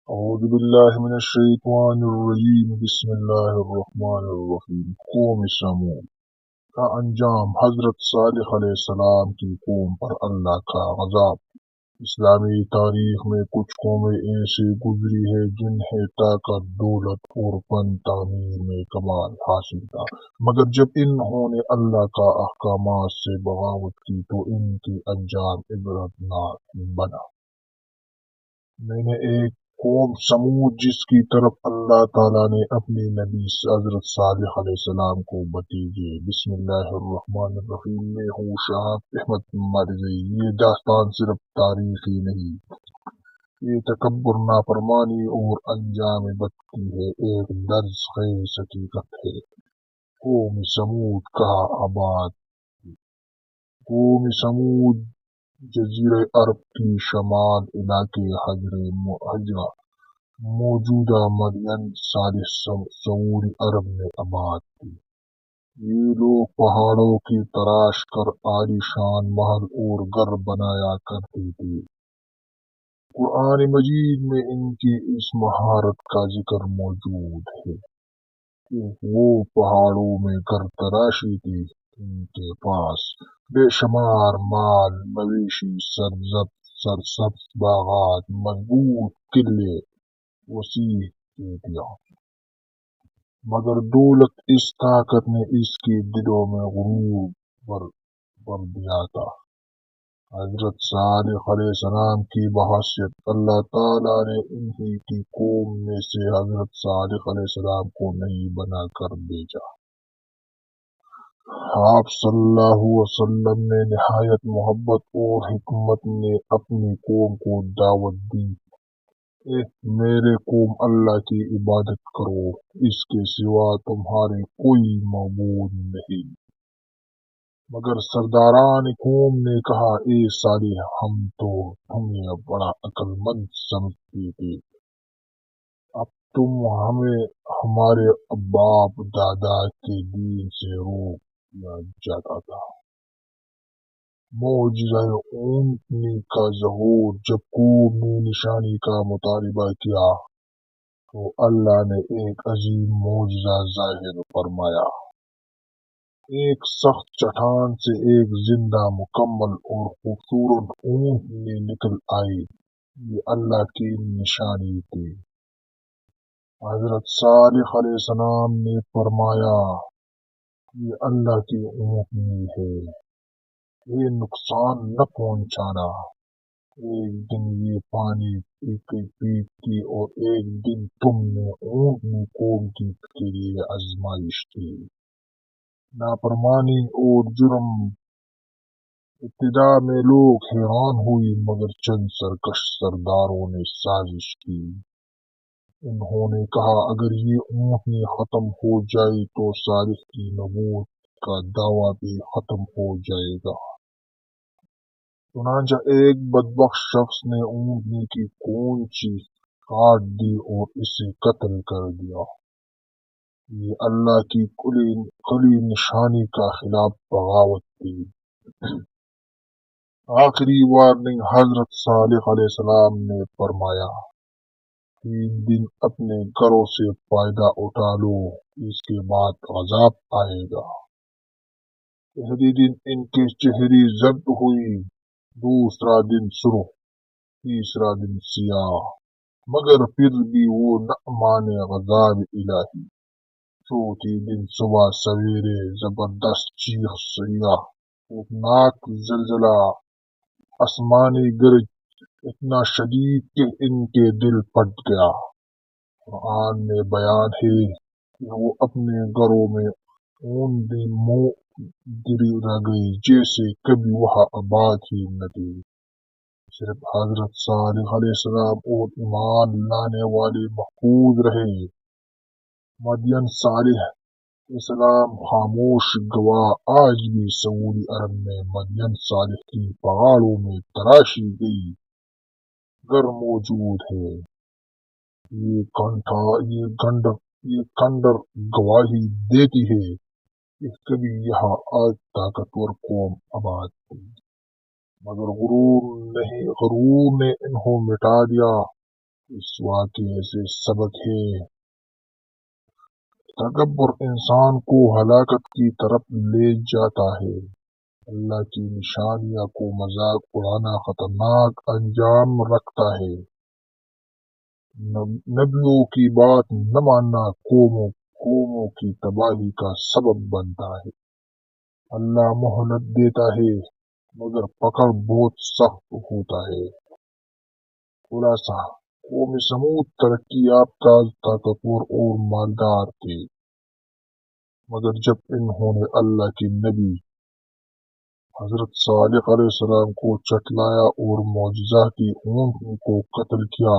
أعوذ بالله من الشيطان الرجيم بسم الله الرحمن الرحیم قوم سمود کا انجام حضرت صالح علیہ السلام کی قوم پر اللہ کا عذاب۔ اسلامی تاریخ میں کچھ قومیں ایسے گزری ہے جنہیں طاقت، دولت اور فن تعمیر میں کمال حاصل تھا، مگر جب انہوں نے اللہ کا احکامات سے بغاوت کی تو ان کی انجام عبرتناک بنا۔ میں نے ایک قوم سمود جس کی طرف اللہ تعالیٰ نے اپنے نبی حضرت صالح علیہ السلام کو بھیجے۔ بسم اللہ الرحمن الرحیم۔ میں ہوں شہاب احمد مرزی۔ یہ داستان صرف تاریخی نہیں، یہ تکبر، نافرمانی اور انجام بد کی ہے، ایک درس خیز حقیقت ہے۔ قوم سمود کہاں آباد؟ قوم سمود جزیرہ عرب کی شمال علاقے حجرہ موجودہ مدین صالح سعودی عرب میں آباد تھی۔ یہ لوگ پہاڑوں کی تراش کر عالیشان محل اور گھر بنایا کرتے تھے۔ قرآن مجید میں ان کی اس مہارت کا ذکر موجود ہے کہ وہ پہاڑوں میں گھر تراشی تھی۔ ان کے پاس بے شمار مال مویشی، سرسبز باغات، مضبوط قلعے، وسیع کھیتیاں، مگر دولت اس طاقت نے اس کے دلوں میں غرور بھر دیا تھا۔ حضرت صالح علیہ السلام کی بحثیت اللہ تعالیٰ نے انہی کی قوم میں سے حضرت صالح علیہ السلام کو نہیں بنا کر بھیجا۔ آپ صلی اللہ علیہ وسلم نے نہایت محبت اور حکمت نے اپنی قوم کو دعوت دی، اے میرے قوم، اللہ کی عبادت کرو، اس کے سوا تمہارے کوئی معبود نہیں۔ مگر سرداران قوم نے کہا، اے صالح، ہم تو تمہیں بڑا عقل مند سمجھتے تھے، اب تم ہمیں ہمارے باپ دادا کے دین سے روک دیا جاتا تھا۔ معجزہ اونٹنی کا ظہور۔ جب قوم نے نشانی کا مطالبہ کیا تو اللہ نے ایک عظیم معجزہ ظاہر فرمایا۔ ایک سخت چٹان سے ایک زندہ، مکمل اور خوبصورت اونٹنی نکل آئی۔ یہ اللہ کی نشانی تھی۔ حضرت صالح علیہ السلام نے فرمایا، یہ اللہ کی اونٹنی ہے، یہ نقصان نہ پہنچانا۔ ایک دن یہ پانی پیتی اور ایک دن تم نے اونٹنی قوم کے لیے آزمائش کی۔ نافرمانی اور جرم۔ ابتدا میں لوگ حیران ہوئے، مگر چند سرکش سرداروں نے سازش کی۔ انہوں نے کہا، اگر یہ اونٹنی ختم ہو جائے تو صالح کی نبوت کا دعویٰ بھی ختم ہو جائے گا۔ چنانچہ ایک بدبخت شخص نے اونٹنی کی کونچی کاٹ دی اور اسے قتل کر دیا۔ یہ اللہ کی کھلی نشانی کا خلاف بغاوت تھی۔ آخری وارننگ۔ حضرت صالح علیہ السلام نے فرمایا، 3 دن اپنے گھروں سے فائدہ اٹھا لو، اس کے بعد عذاب آئے گا۔ پہلے دن ان کے چہرے زرد ہوئے، دوسرا دن سرخ، تیسرا دن سیاہ، مگر پھر بھی وہ نہ مانے عذاب الہی۔ چوتھے دن صبح سویرے زبردست چیخ، سیاہ خوفناک زلزلہ، آسمانی گرج اتنا شدید کہ ان کے دل پھٹ گیا۔ قرآن میں بیان ہے کہ وہ اپنے گھروں میں اونٹنی منہ گری رہ گئی، جیسے کبھی وہاں آباد ہی نہ تھی۔ صرف حضرت صالح علیہ السلام اور ایمان لانے والے محفوظ رہے۔ مدین صالح علیہ السلام خاموش گواہ۔ آج بھی سعودی عرب میں مدین صالح کی پہاڑوں میں تراشی گئی گھر موجود ہے۔ یہ کھنڈر گواہی دیتی ہے کہ کبھی یہاں آج طاقتور قوم آباد تھی، مگر غرور نے انہوں مٹا دیا۔ اس واقعے سے سبق ہے تکبر انسان کو ہلاکت کی طرف لے جاتا ہے۔ اللہ کی نشانیوں کو مذاق اڑانا خطرناک انجام رکھتا ہے۔ نبیوں کی بات نہ ماننا قوموں کی تباہی کا سبب بنتا ہے۔ اللہ مہلت دیتا ہے مگر پکڑ بہت سخت ہوتا ہے۔ خلاصہ، قوم سمود ترقی یافتہ، طاقتور اور مالدار تھے، مگر جب انہوں نے اللہ کے نبی حضرت صالح علیہ السلام کو چٹلایا اور معجزاتی اونٹ کو قتل کیا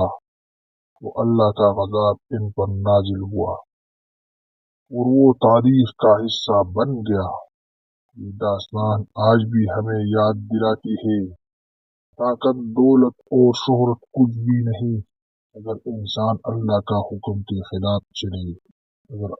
تو اللہ کا غضب ان پر نازل ہوا اور وہ تاریخ کا حصہ بن گیا۔ یہ داستان آج بھی ہمیں یاد دلاتی ہے طاقت، دولت اور شہرت کچھ بھی نہیں اگر انسان اللہ کا حکم کے خلاف چلے۔ اگر